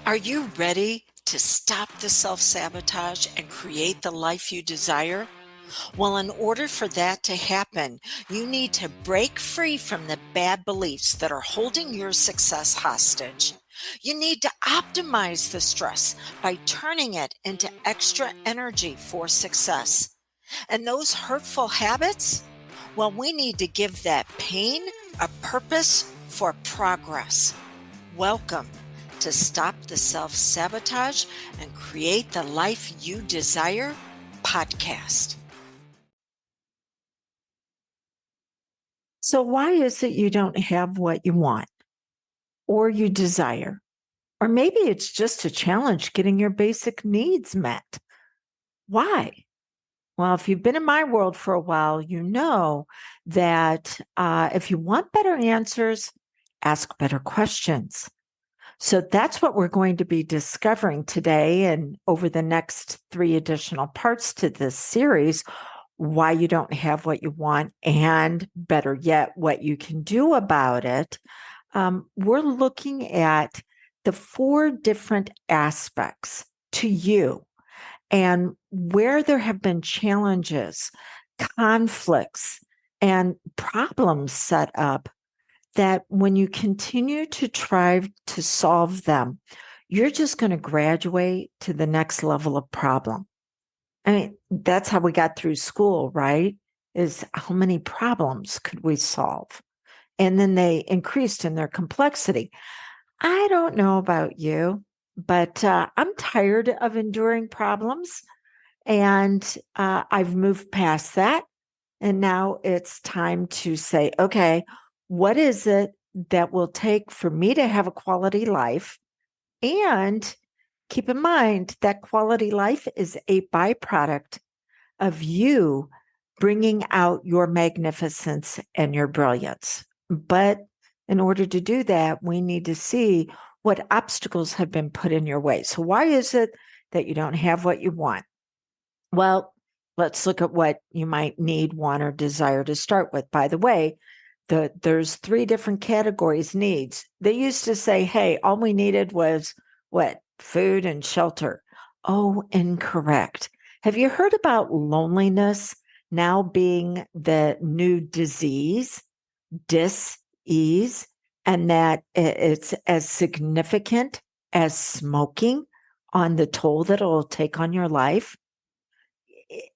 Are you ready to stop the self-sabotage and create the life you desire? Well, in order for that to happen, you need to break free from the bad beliefs that are holding your success hostage. You need to optimize the stress by turning it into extra energy for success. And those hurtful habits? Well, we need to give that pain a purpose for progress. Welcome to Stop the Self Sabotage and Create the Life You Desire podcast. So, why is it you don't have what you want or you desire? Or maybe it's just a challenge getting your basic needs met. Why? Well, if you've been in my world for a while, you know that if you want better answers, ask better questions. So that's what we're going to be discovering today and over the next 3 additional parts to this series, why you don't have what you want, and better yet, what you can do about it. We're looking at the 4 different aspects to you and where there have been challenges, conflicts, and problems set up that when you continue to try to solve them, you're just going to graduate to the next level of problem. I mean, that's how we got through school, right? Is how many problems could we solve? And then they increased in their complexity. I don't know about you, but I'm tired of enduring problems. And I've moved past that. And now it's time to say, okay, what is it that will take for me to have a quality life? And keep in mind that quality life is a byproduct of you bringing out your magnificence and your brilliance. But in order to do that, we need to see what obstacles have been put in your way. So, why is it that you don't have what you want? Well, let's look at what you might need, want, or desire to start with. By the way, there's 3 different categories needs. They used to say, hey, all we needed was what? Food and shelter. Oh, incorrect. Have you heard about loneliness now being the new disease, dis-ease, and that it's as significant as smoking on the toll that it'll take on your life?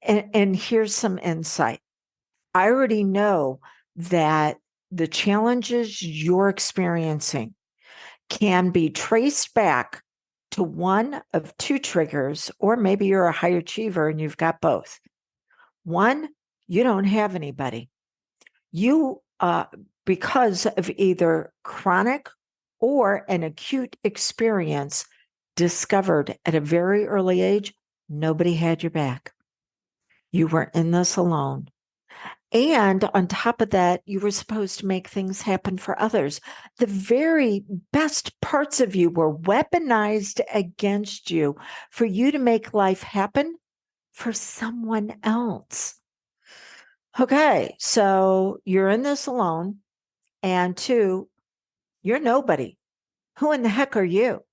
And here's some insight. I already know that the challenges you're experiencing can be traced back to one of 2 triggers, or maybe you're a high achiever and you've got both. One, you don't have anybody. You, because of either chronic or an acute experience discovered at a very early age, nobody had your back. You were in this alone. And on top of that, you were supposed to make things happen for others. The very best parts of you were weaponized against you for you to make life happen for someone else. Okay, so you're in this alone. And 2, you're nobody. Who in the heck are you?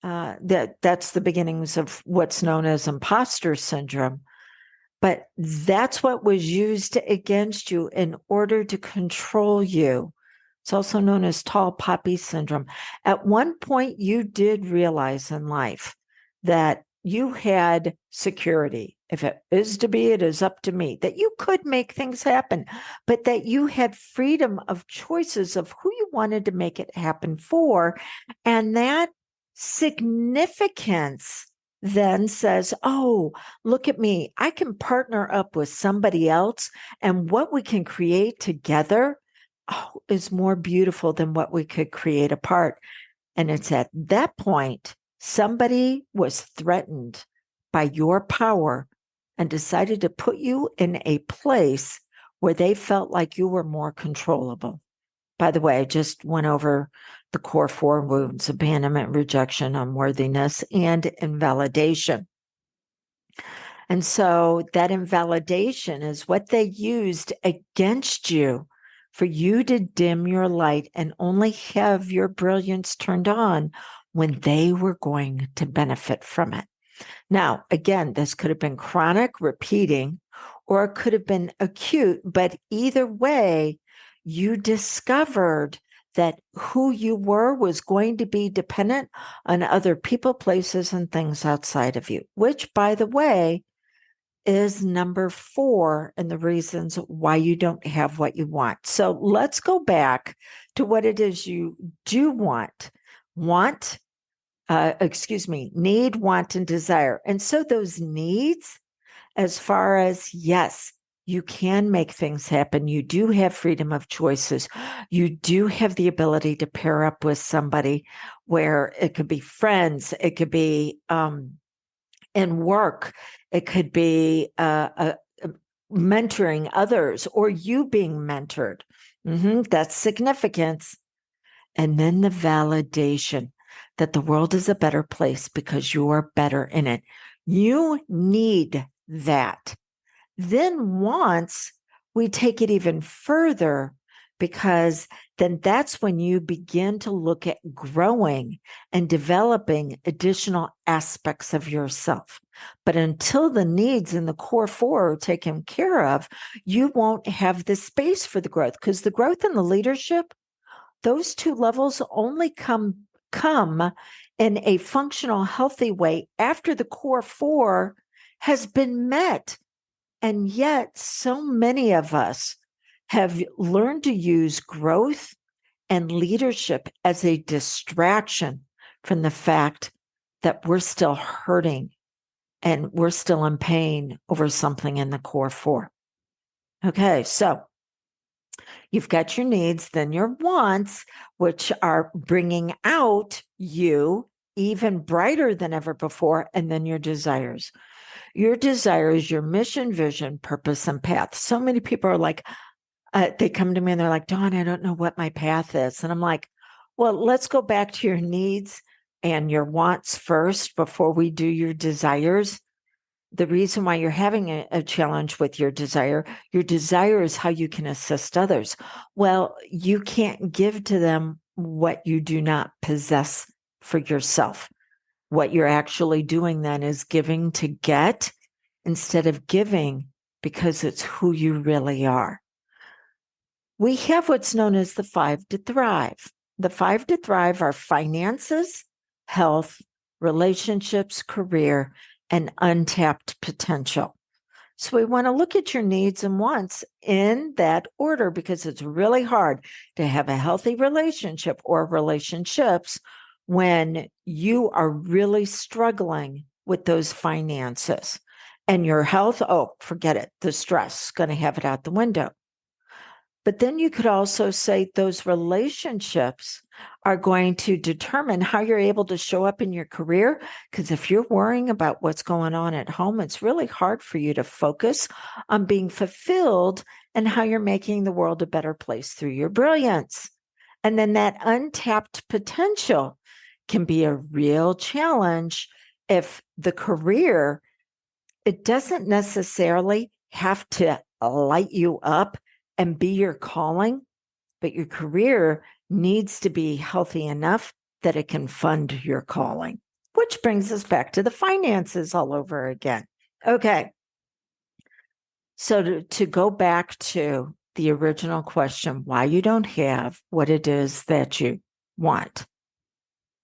That's the beginnings of what's known as imposter syndrome. But that's what was used against you in order to control you. It's also known as tall poppy syndrome. At one point, you did realize in life that you had security. If it is to be, it is up to me, that you could make things happen, but that you had freedom of choices of who you wanted to make it happen for. And that significance then says, oh, look at me. I can partner up with somebody else, and what we can create together is more beautiful than what we could create apart. And it's at that point, somebody was threatened by your power and decided to put you in a place where they felt like you were more controllable. By the way, I just went over the core 4 wounds: abandonment, rejection, unworthiness, and invalidation. And so that invalidation is what they used against you for you to dim your light and only have your brilliance turned on when they were going to benefit from it. Now, again, this could have been chronic, repeating, or it could have been acute, but either way, you discovered that who you were was going to be dependent on other people, places, and things outside of you, which, by the way, is number 4 in the reasons why you don't have what you want. So let's go back to what it is you do want. Need, want, and desire. And so those needs, as far as, yes, you can make things happen. You do have freedom of choices. You do have the ability to pair up with somebody where it could be friends. It could be in work. It could be mentoring others or you being mentored. That's significance. And then the validation that the world is a better place because you're better in it. You need that. Then once we take it even further, because then that's when you begin to look at growing and developing additional aspects of yourself. But until the needs in the core 4 are taken care of, you won't have the space for the growth, because the growth and the leadership, those 2 levels only come in a functional, healthy way after the core 4 has been met. And yet, so many of us have learned to use growth and leadership as a distraction from the fact that we're still hurting and we're still in pain over something in the core 4. Okay, so you've got your needs, then your wants, which are bringing out you even brighter than ever before, and then your desires. Your desires, your mission, vision, purpose, and path. So many people are like, they come to me and they're like, Dawn, I don't know what my path is. And I'm like, well, let's go back to your needs and your wants first before we do your desires. The reason why you're having a challenge with your desire is how you can assist others. Well, you can't give to them what you do not possess for yourself. What you're actually doing then is giving to get instead of giving because it's who you really are. We have what's known as the 5 to thrive. The 5 to thrive are finances, health, relationships, career, and untapped potential. So we want to look at your needs and wants in that order, because it's really hard to have a healthy relationship or relationships when you are really struggling with those finances. And your health, oh, forget it. The stress is going to have it out the window. But then you could also say those relationships are going to determine how you're able to show up in your career. Because if you're worrying about what's going on at home, it's really hard for you to focus on being fulfilled and how you're making the world a better place through your brilliance. And then that untapped potential can be a real challenge if the career, it doesn't necessarily have to light you up and be your calling, but your career needs to be healthy enough that it can fund your calling, which brings us back to the finances all over again. Okay. So to go back to the original question, why you don't have what it is that you want,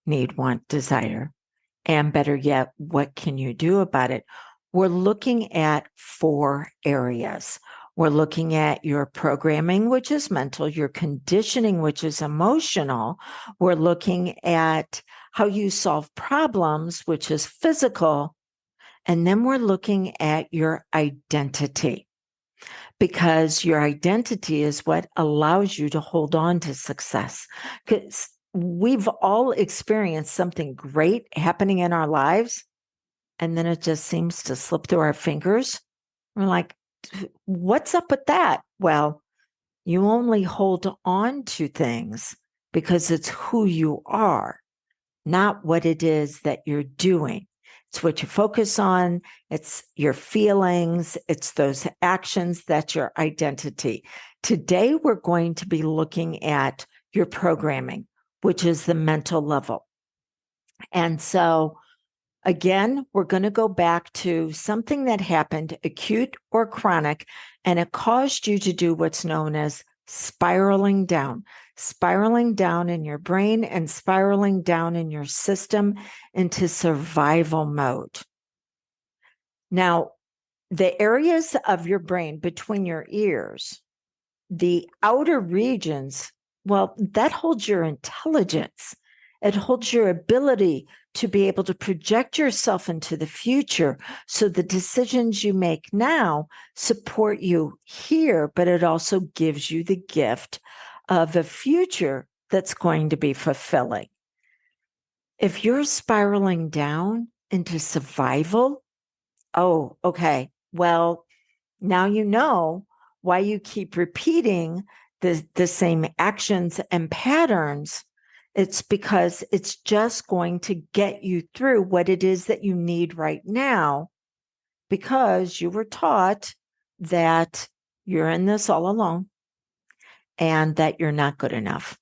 need, want, desire, and better yet, what can you do about it? We're looking at 4 areas. We're looking at your programming, which is mental, your conditioning, which is emotional. We're looking at how you solve problems, which is physical. And then we're looking at your identity, because your identity is what allows you to hold on to success. Because we've all experienced something great happening in our lives, and then it just seems to slip through our fingers. We're like, what's up with that? Well, you only hold on to things because it's who you are, not what it is that you're doing. It's what you focus on. It's your feelings. It's those actions. That's your identity. Today, we're going to be looking at your programming, which is the mental level. And so, again, we're going to go back to something that happened, acute or chronic, and it caused you to do what's known as spiraling down in your brain and spiraling down in your system into survival mode. Now, the areas of your brain between your ears, the outer regions, well, that holds your intelligence. It holds your ability to be able to project yourself into the future. So the decisions you make now support you here, but it also gives you the gift of a future that's going to be fulfilling. If you're spiraling down into survival, oh, okay, well, now you know why you keep repeating the same actions and patterns. It's because it's just going to get you through what it is that you need right now, because you were taught that you're in this all alone and that you're not good enough.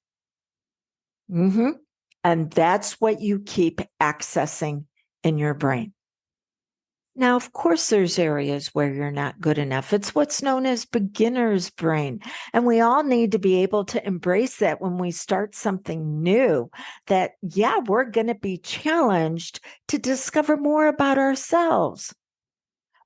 And that's what you keep accessing in your brain. Now, of course, there's areas where you're not good enough. It's what's known as beginner's brain. And we all need to be able to embrace that when we start something new, that, yeah, we're going to be challenged to discover more about ourselves.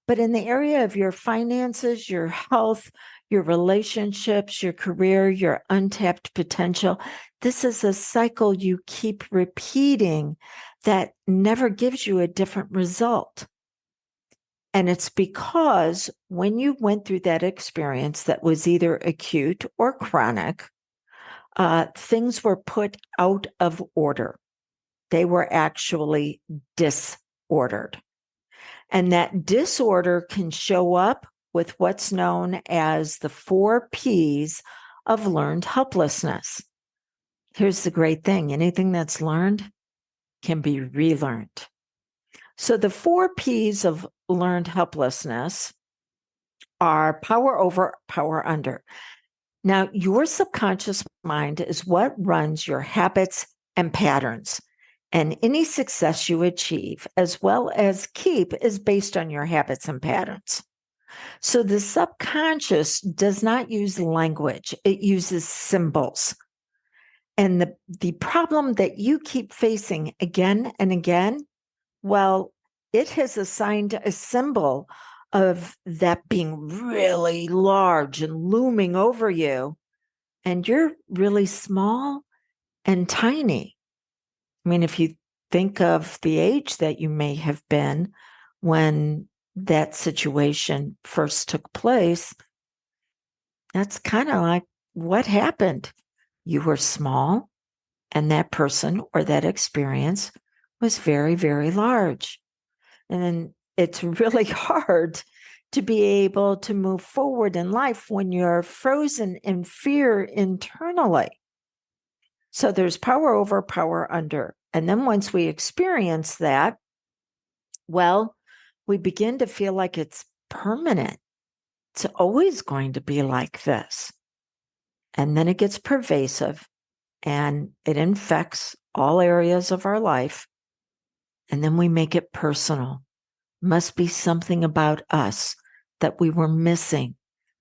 But in the area of your finances, your health, your relationships, your career, your untapped potential, this is a cycle you keep repeating that never gives you a different result. And it's because when you went through that experience that was either acute or chronic, things were put out of order. They were actually disordered. And that disorder can show up with what's known as the 4 Ps of learned helplessness. Here's the great thing: anything that's learned can be relearned. So the 4 Ps of learned helplessness are power over, power under. Now, your subconscious mind is what runs your habits and patterns. And any success you achieve, as well as keep, is based on your habits and patterns. So the subconscious does not use language, it uses symbols. And the problem that you keep facing again and again, well, it has assigned a symbol of that being really large and looming over you, and you're really small and tiny. I mean, if you think of the age that you may have been when that situation first took place, that's kind of like what happened. You were small, and that person or that experience was very, very large. And it's really hard to be able to move forward in life when you're frozen in fear internally. So there's power over, power under. And then once we experience that, well, we begin to feel like it's permanent. It's always going to be like this. And then it gets pervasive and it infects all areas of our life. And then we make it personal. Must be something about us that we were missing,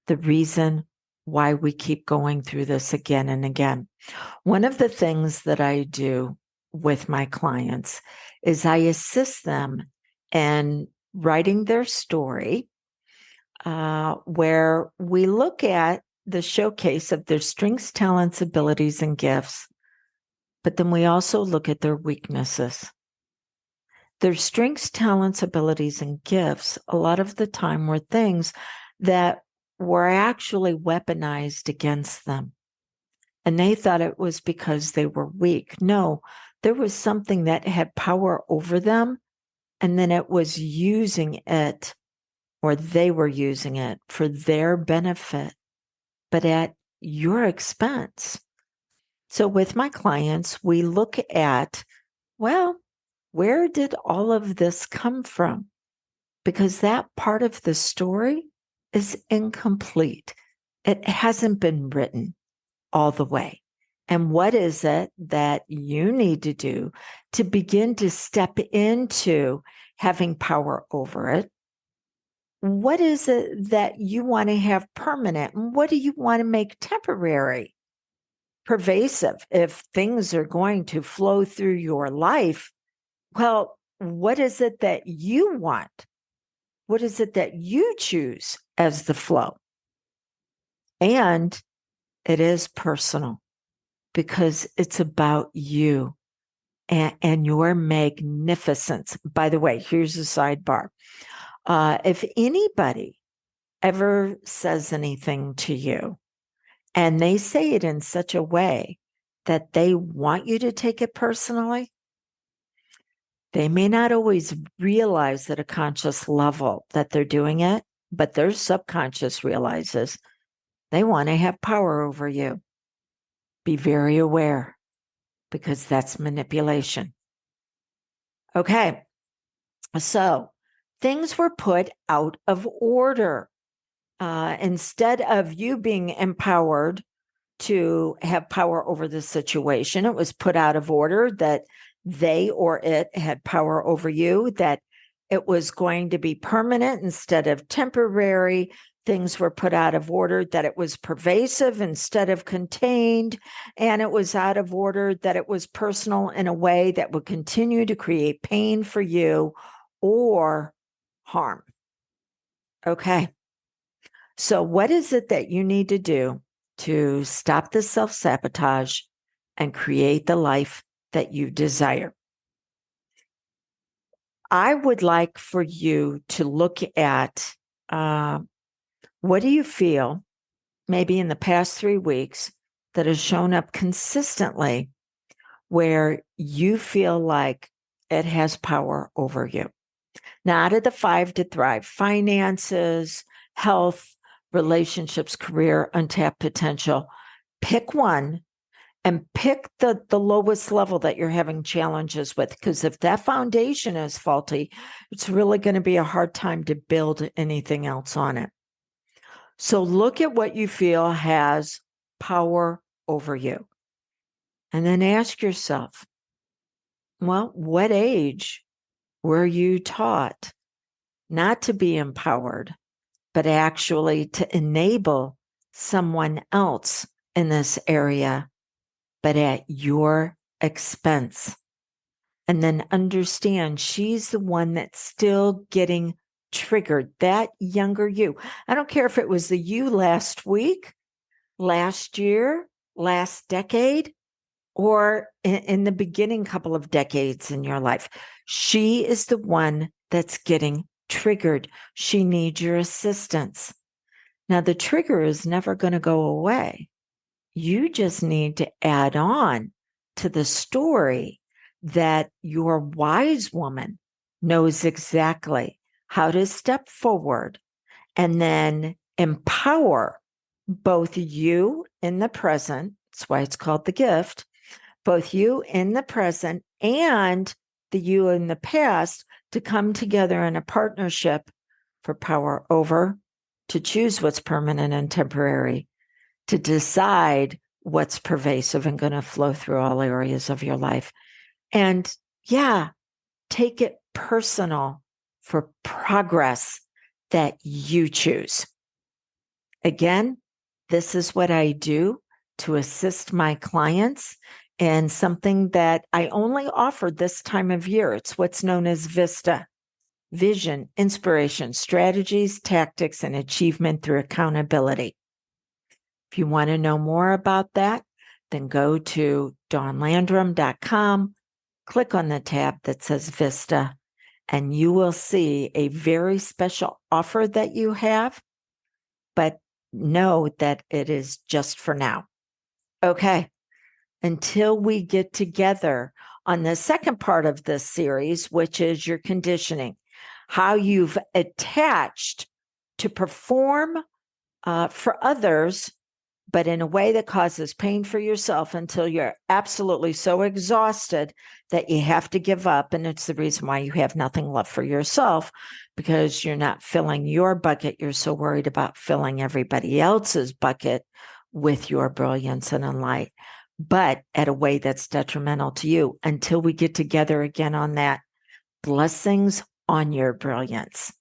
the reason why we keep going through this again and again. One of the things that I do with my clients is I assist them in writing their story, where we look at the showcase of their strengths, talents, abilities, and gifts, but then we also look at their weaknesses. Their strengths, talents, abilities, and gifts, a lot of the time, were things that were actually weaponized against them. And they thought it was because they were weak. No, there was something that had power over them, and then it was using it, or they were using it for their benefit, but at your expense. So with my clients, we look at, well, where did all of this come from? Because that part of the story is incomplete. It hasn't been written all the way. And what is it that you need to do to begin to step into having power over it? What is it that you want to have permanent? And what do you want to make temporary, pervasive? If things are going to flow through your life, well, what is it that you want? What is it that you choose as the flow? And it is personal because it's about you and your magnificence. By the way, here's a sidebar. If anybody ever says anything to you and they say it in such a way that they want you to take it personally, they may not always realize at a conscious level that they're doing it, but their subconscious realizes they want to have power over you. Be very aware because that's manipulation. Okay, so things were put out of order. Instead of you being empowered to have power over the situation, it was put out of order that they or it had power over you, that it was going to be permanent instead of temporary. Things were put out of order that it was pervasive instead of contained, and it was out of order that it was personal in a way that would continue to create pain for you or harm. Okay. So what is it that you need to do to stop the self-sabotage and create the life that you desire? I would like for you to look at what do you feel maybe in the past 3 weeks that has shown up consistently where you feel like it has power over you. Now, out of the 5 to thrive: finances, health, relationships, career, untapped potential. Pick one and pick the lowest level that you're having challenges with, because if that foundation is faulty, it's really going to be a hard time to build anything else on it. So look at what you feel has power over you. And then ask yourself, well, what age were you taught not to be empowered, but actually to enable someone else in this area, but at your expense? And then understand she's the one that's still getting triggered, that younger you. I don't care if it was the you last week, last year, last decade, or in the beginning couple of decades in your life. She is the one that's getting triggered. She needs your assistance. Now, the trigger is never going to go away. You just need to add on to the story that your wise woman knows exactly how to step forward and then empower both you in the present. That's why it's called the gift. Both you in the present and the you in the past to come together in a partnership for power over, to choose what's permanent and temporary, to decide what's pervasive and going to flow through all areas of your life. And yeah, take it personal for progress that you choose. Again, this is what I do to assist my clients, and something that I only offer this time of year. It's what's known as VISTA: vision, inspiration, strategies, tactics, and achievement through accountability. If you want to know more about that, then go to dawnlandrum.com, click on the tab that says VISTA, and you will see a very special offer that you have, but know that it is just for now. Okay. Until we get together on the second part of this series, which is your conditioning, how you've attached to perform for others, but in a way that causes pain for yourself until you're absolutely so exhausted that you have to give up. And it's the reason why you have nothing left for yourself, because you're not filling your bucket. You're so worried about filling everybody else's bucket with your brilliance and light. but at a way that's detrimental to you. Until we get together again on that, blessings on your brilliance.